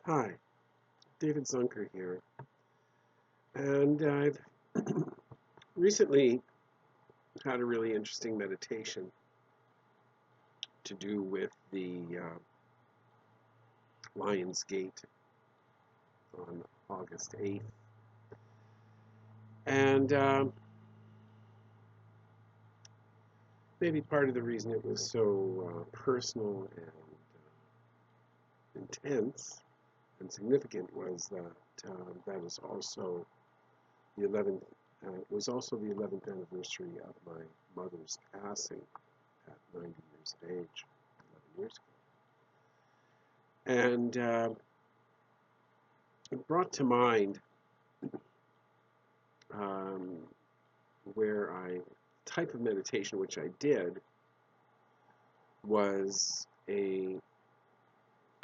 Hi, David Zunker here, and I've recently had a really interesting meditation to do with the Lion's Gate on August 8th. And maybe part of the reason it was so personal and intense and significant was that that is also the 11th. It was also the 11th anniversary of my mother's passing at 90 years of age, 11 years ago. And it brought to mind um, where type of meditation which I did was a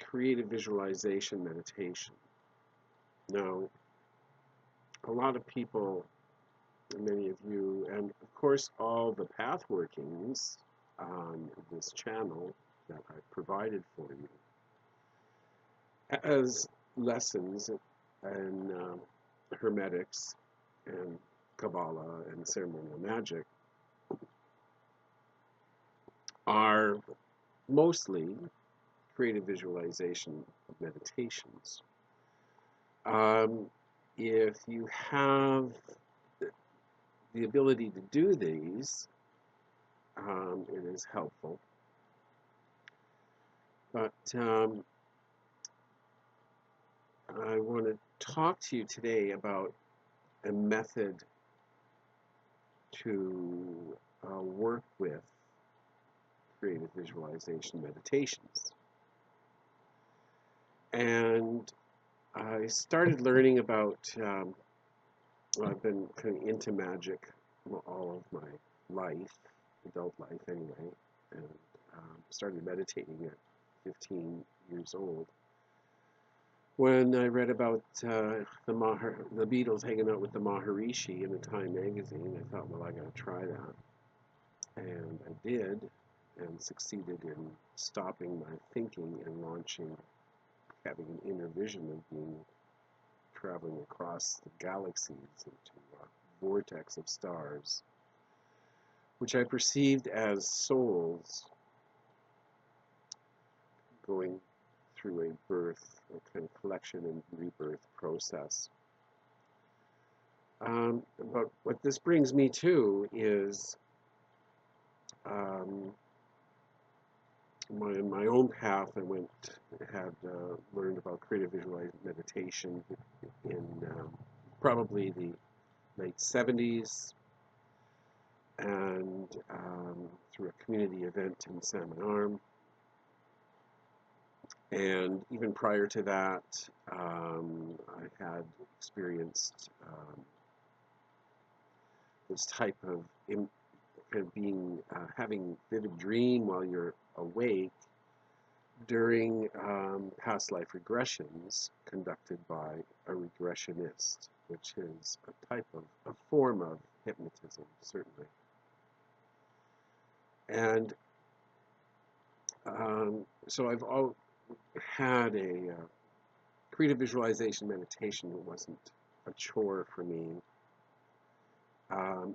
creative visualization meditation. Now, a lot of people, many of you, and of course all the path workings on this channel that I've provided for you as lessons in hermetics and Kabbalah and ceremonial magic are mostly creative visualization meditations. If you have the ability to do these, it is helpful. But I want to talk to you today about a method to work with creative visualization meditations. And I started learning about, I've been kind of into magic all of my life, adult life anyway, and started meditating at 15 years old. When I read about the Beatles hanging out with the Maharishi in the Time magazine, I thought, well, I got to try that. And I did, and succeeded in stopping my thinking and launching, having an inner vision of being traveling across the galaxies into a vortex of stars, which I perceived as souls going through a birth, a kind of collection and rebirth process. But what this brings me to is my own path. I had learned about creative visualization meditation in probably the late 70s, and through a community event in Salmon Arm. And even prior to that, I had experienced this type of being having vivid dream while you're awake during past life regressions conducted by a regressionist, which is a form of hypnotism, certainly. And so I've had a creative visualization meditation. It wasn't a chore for me,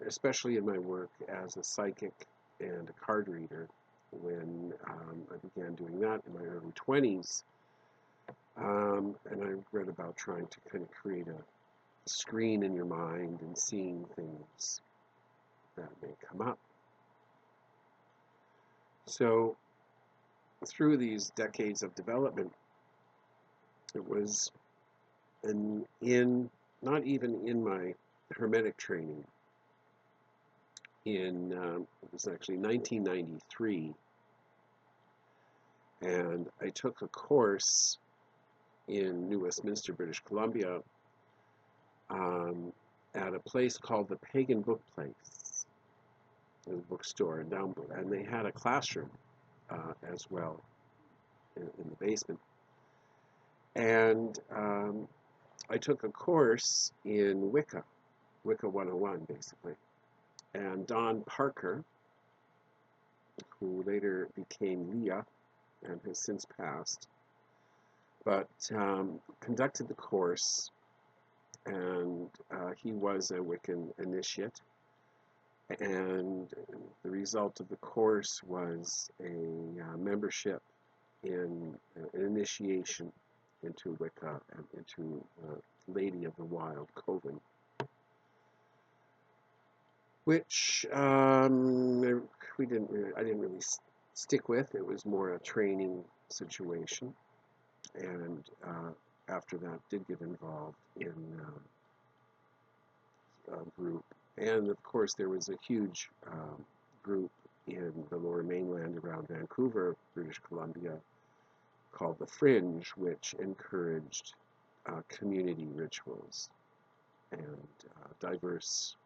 especially in my work as a psychic and a card reader. When I began doing that in my early 20s, and I read about trying to kind of create a screen in your mind and seeing things that may come up. So through these decades of development, it was not even in my hermetic training. It was actually 1993, and I took a course in New Westminster, British Columbia, at a place called the Pagan Book Place, a bookstore, and they had a classroom as well in the basement. And I took a course in Wicca 101, basically. And Don Parker, who later became Leah and has since passed, but conducted the course, and he was a Wiccan initiate. And the result of the course was a membership in an initiation into Wicca and into Lady of the Wild Coven, which I didn't really stick with. It was more a training situation, and after that, did get involved in a group. And of course, there was a huge group in the Lower Mainland around Vancouver, British Columbia, called the Fringe, which encouraged community rituals and diverse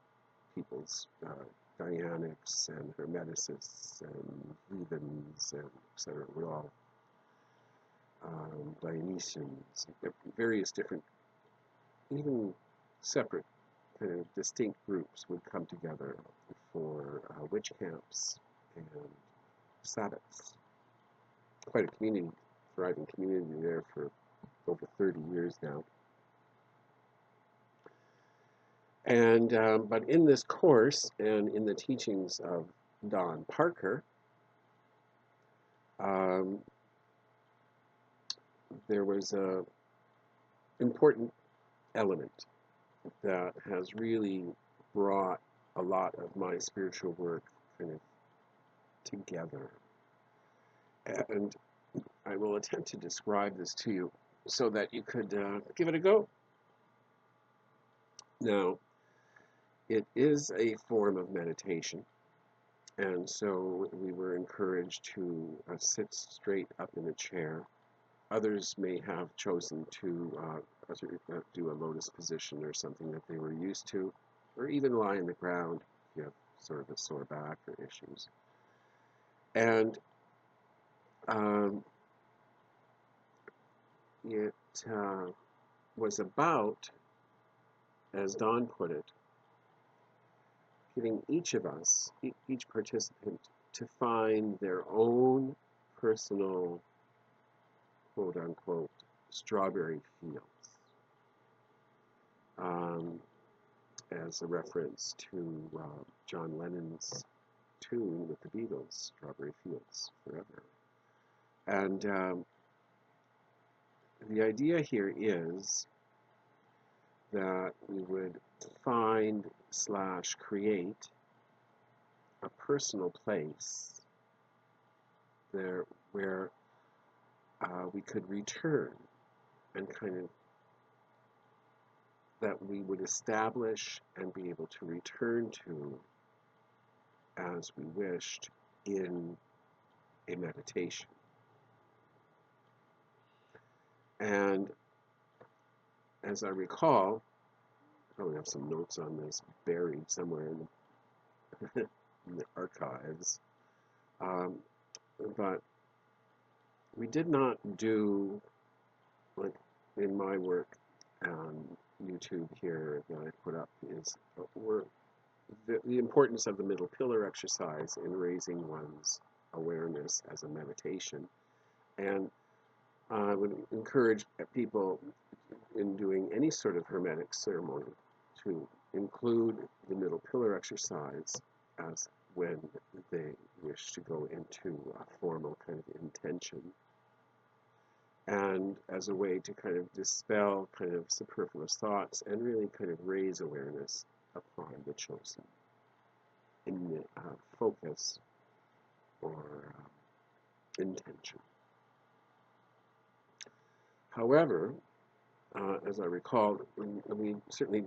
peoples, Dianics and Hermeticists and heathens and etc. We're all Dionysians, various different, even separate kind of distinct groups would come together for witch camps and Sabbaths. Quite a community, thriving community there for over 30 years now. And but in this course and in the teachings of Don Parker, there was a important element that has really brought a lot of my spiritual work kind of together. And I will attempt to describe this to you so that you could give it a go. Now, it is a form of meditation, and so we were encouraged to sit straight up in a chair. Others may have chosen to do a lotus position or something that they were used to, or even lie on the ground if you have sort of a sore back or issues. And it was about, as Don put it, getting each of us, each participant, to find their own personal, quote-unquote, strawberry fields, as a reference to John Lennon's tune with the Beatles, Strawberry Fields Forever. And the idea here is that we would find / create a personal place there where we could return, and kind of that we would establish and be able to return to as we wished in a meditation. And as I recall, I probably have some notes on this buried somewhere in the archives, but we did not do, like in my work on YouTube here that I put up, is the importance of the middle pillar exercise in raising one's awareness as a meditation. And I would encourage people in doing any sort of hermetic ceremony to include the middle pillar exercise as when they wish to go into a formal kind of intention, and as a way to kind of dispel kind of superfluous thoughts and really kind of raise awareness upon the chosen in the focus or intention. However, as I recall, certainly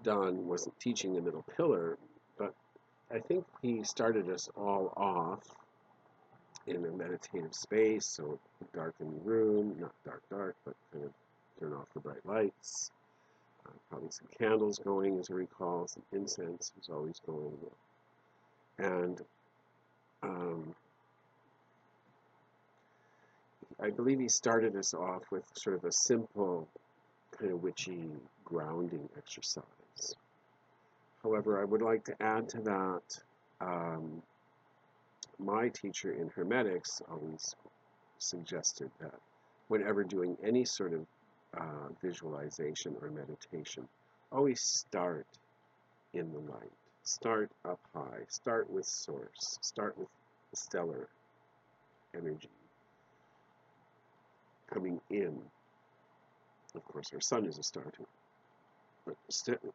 Don wasn't teaching the middle pillar, but I think he started us all off in a meditative space, so darken the room, not dark, but kind of turn off the bright lights, probably some candles going, as I recall, some incense was always going, and I believe he started us off with sort of a simple kind of witchy grounding exercise. However, I would like to add to that, my teacher in Hermetics always suggested that whenever doing any sort of visualization or meditation, always start in the light. Start up high. Start with source. Start with stellar energy coming in. Of course, our sun is a star too. But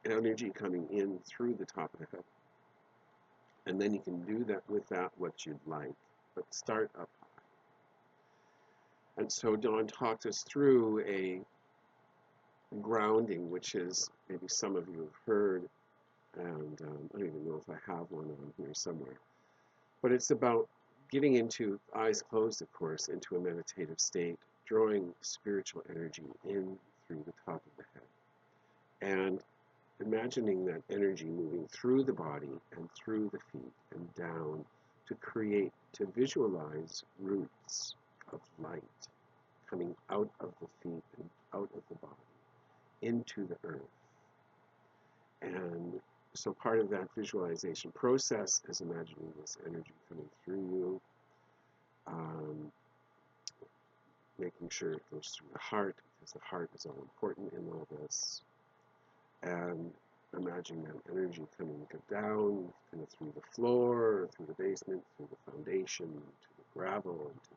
energy coming in through the top of the head. And then you can do that with that what you'd like. But start up high. And so Dawn talked us through a grounding, which is maybe some of you have heard, and I don't even know if I have one on here somewhere. But it's about getting into, eyes closed of course, into a meditative state, drawing spiritual energy in through the top of the head. And imagining that energy moving through the body and through the feet and down to visualize roots of light coming out of the feet and out of the body into the earth. And so part of that visualization process is imagining this energy coming through you, making sure it goes through the heart, because the heart is all important in all this. And imagine that energy coming down, kind of through the floor, through the basement, through the foundation, to the gravel, into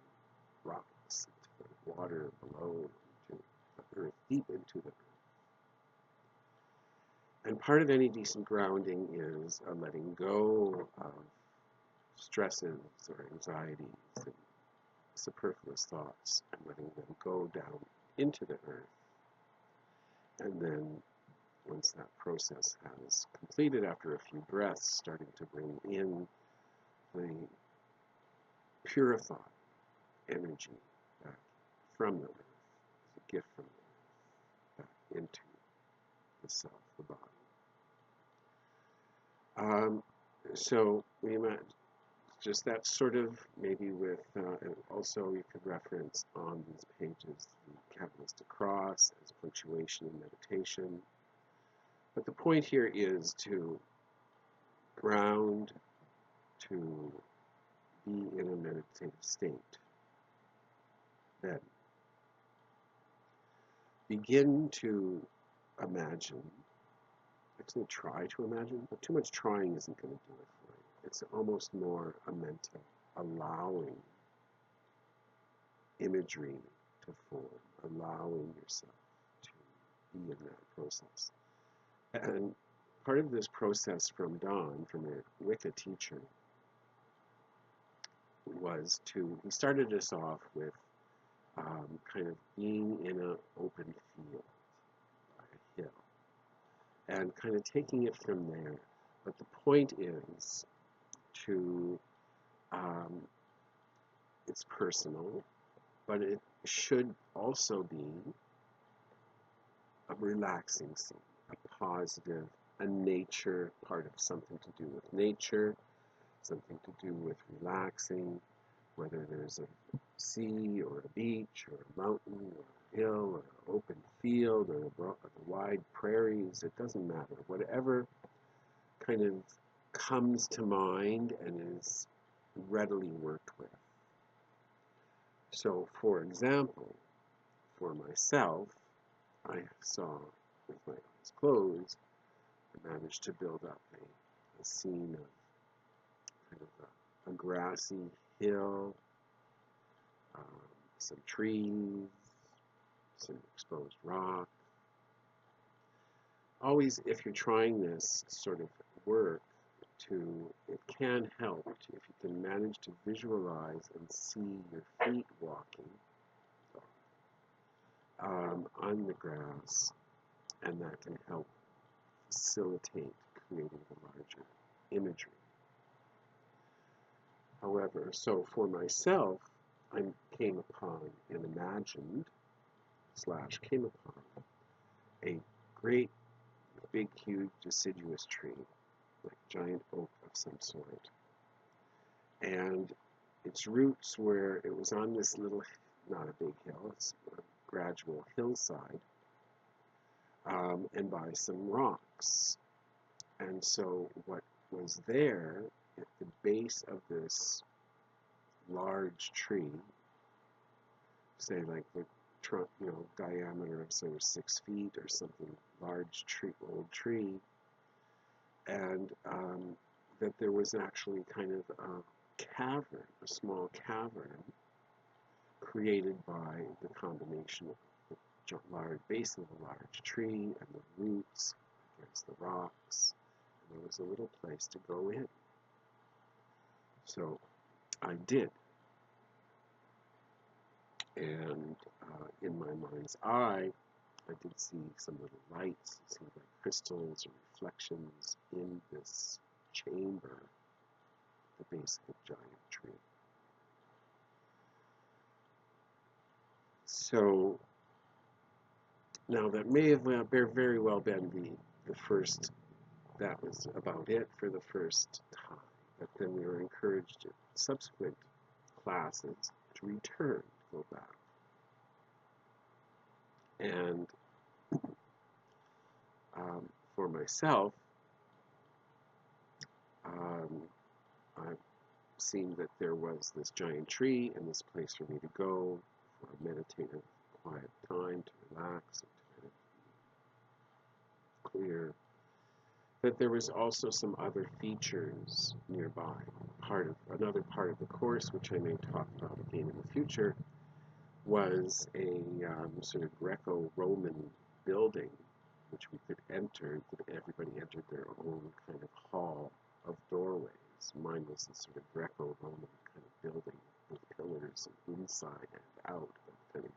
rocks, into the water below, into the earth, deep into the earth. And part of any decent grounding is a letting go of stresses or anxieties and superfluous thoughts, and letting them go down into the earth. And then once that process has completed, after a few breaths, starting to bring in the purified energy back from the earth, as a gift from the earth, back into the self, the body. So we might just that sort of, maybe with, and also you could reference on these pages the Kabbalistic cross as punctuation in meditation. But the point here is to ground, to be in a meditative state. Then begin to imagine, actually try to imagine, but too much trying isn't going to do it for you. It's almost more a mental, allowing imagery to form, allowing yourself to be in that process. And part of this process from Dawn, from your Wicca teacher, was he started us off with kind of being in an open field, a hill, and kind of taking it from there. But the point is to, it's personal, but it should also be a relaxing scene, a positive, a nature, part of something to do with nature, something to do with relaxing, whether there's a sea or a beach or a mountain or a hill or an open field or the wide prairies, it doesn't matter. Whatever kind of comes to mind and is readily worked with. So, for example, for myself, I saw, with my eyes closed, I managed to build up a scene of kind of a grassy hill, some trees, some exposed rock. Always, if you're trying this sort of work, it can help if you can manage to visualize and see your feet walking on the grass, and that can help facilitate creating the larger imagery. However, so for myself, I came upon and imagined / came upon a great, big, huge, deciduous tree, like a giant oak of some sort. And its roots it was on this little, not a big hill, it's a gradual hillside, and by some rocks. And so what was there at the base of this large tree, say like trunk, diameter of say 6 feet or something, large tree, old tree, and that there was actually kind of a cavern, a small cavern created by the combination of the large base of the large tree and the roots against the rocks. And there was a little place to go in. So I did. And in my mind's eye, I did see some little lights, it seemed like crystals or reflections in this chamber at the base of the giant tree. So now that may have very well been the first, that was about it for the first time. But then we were encouraged in subsequent classes to return, go back. And for myself, I've seen that there was this giant tree and this place for me to go for a meditative, quiet time to relax and to kind of clear. But there was also some other features nearby. Another part of the course, which I may talk about again in the future, was a sort of Greco-Roman building which we could enter. Everybody entered their own kind of hall of doorways. Mine was a sort of Greco-Roman kind of building with pillars inside and out, but kind of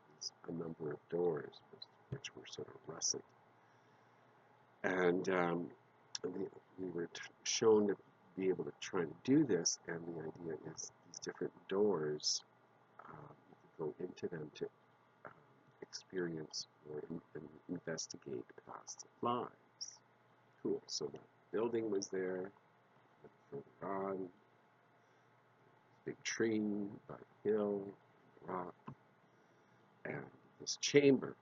a number of doors, which were sort of russet. And we were shown to be able to try to do this, and the idea is these different doors, you could go into them to experience or investigate past lives. Cool. So that building was there. Further on, big tree by the hill, rock, and this chamber.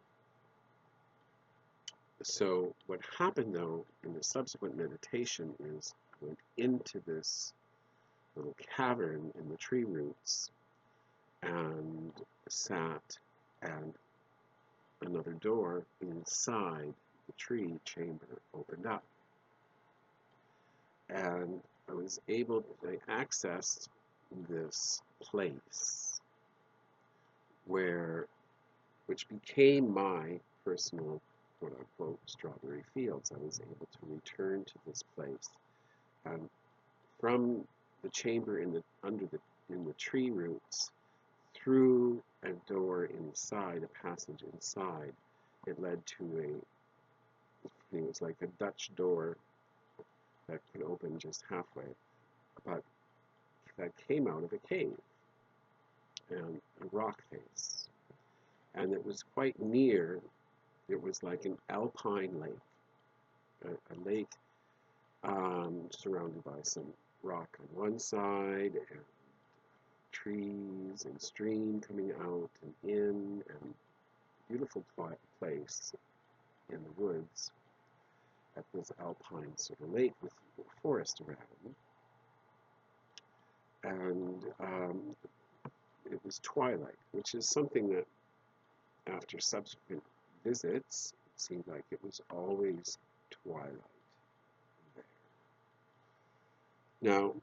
So what happened though in the subsequent meditation is I went into this little cavern in the tree roots and sat, and another door inside the tree chamber opened up. And I accessed this place which became my personal quote-unquote strawberry fields. I was able to return to this place, and from the chamber in the tree roots, through a door inside, a passage inside, it led to it was like a Dutch door that could open just halfway, but that came out of a cave and a rock face. And it was quite near, it was like an alpine lake, a lake surrounded by some rock on one side and trees and stream coming out and in, and beautiful place in the woods at this alpine sort of lake with forest around. And it was twilight, which is something that after subsequent visits, it seemed like it was always twilight there. Now,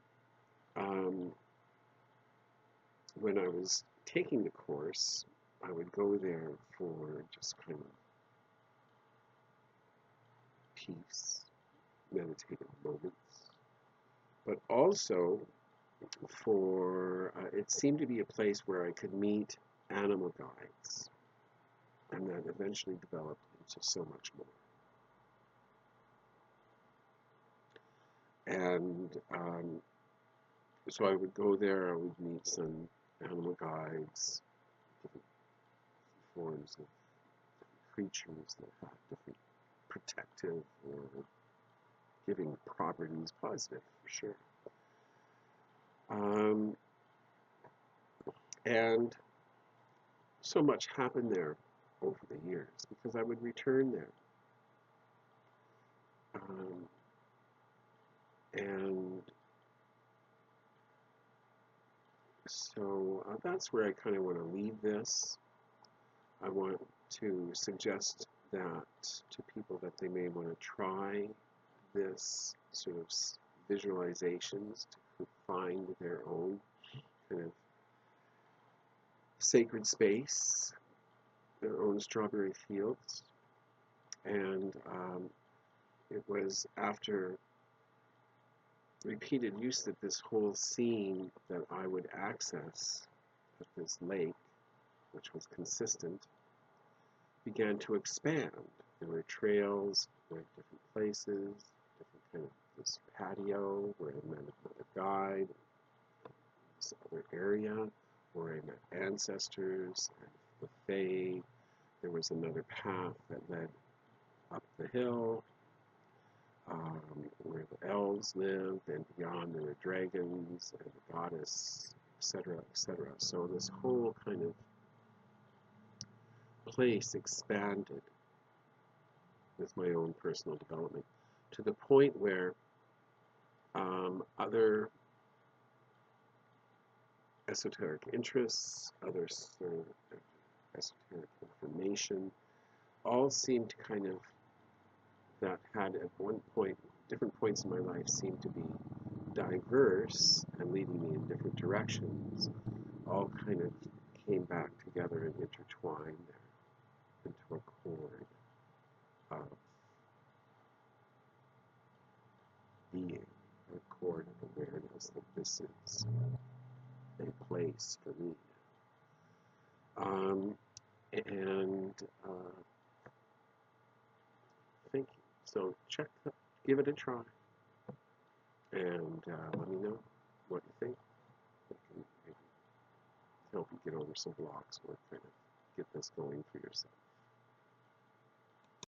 when I was taking the course, I would go there for just kind of peace, meditative moments, but also it seemed to be a place where I could meet animal guides, and that eventually developed into so much more. And so I would go there, I would meet some animal guides, different forms of creatures that have different protective or giving properties, positive for sure. And so much happened there over the years because I would return there. And so that's where I kind of want to leave this. I want to suggest that to people that they may want to try this sort of visualizations to find their own kind of sacred space, their own strawberry fields. And it was after repeated use that this whole scene that I would access at this lake, which was consistent, began to expand. There were trails, there were different places, different kind of this patio where I met another guide, this other area where I met ancestors and the Fae. There was another path that led up the hill where the elves lived, and beyond there were dragons and the goddess, etc., etc. So this whole kind of place expanded with my own personal development to the point where other esoteric interests, other sort of esoteric information, all seemed to kind of, that had at one point, different points in my life seemed to be diverse and leading me in different directions, all kind of came back together and intertwined there into a chord of being, a chord of awareness that this is a place for me. And thank you. So give it a try, and let me know what you think. I can maybe help you get over some blocks or kind of get this going for yourself.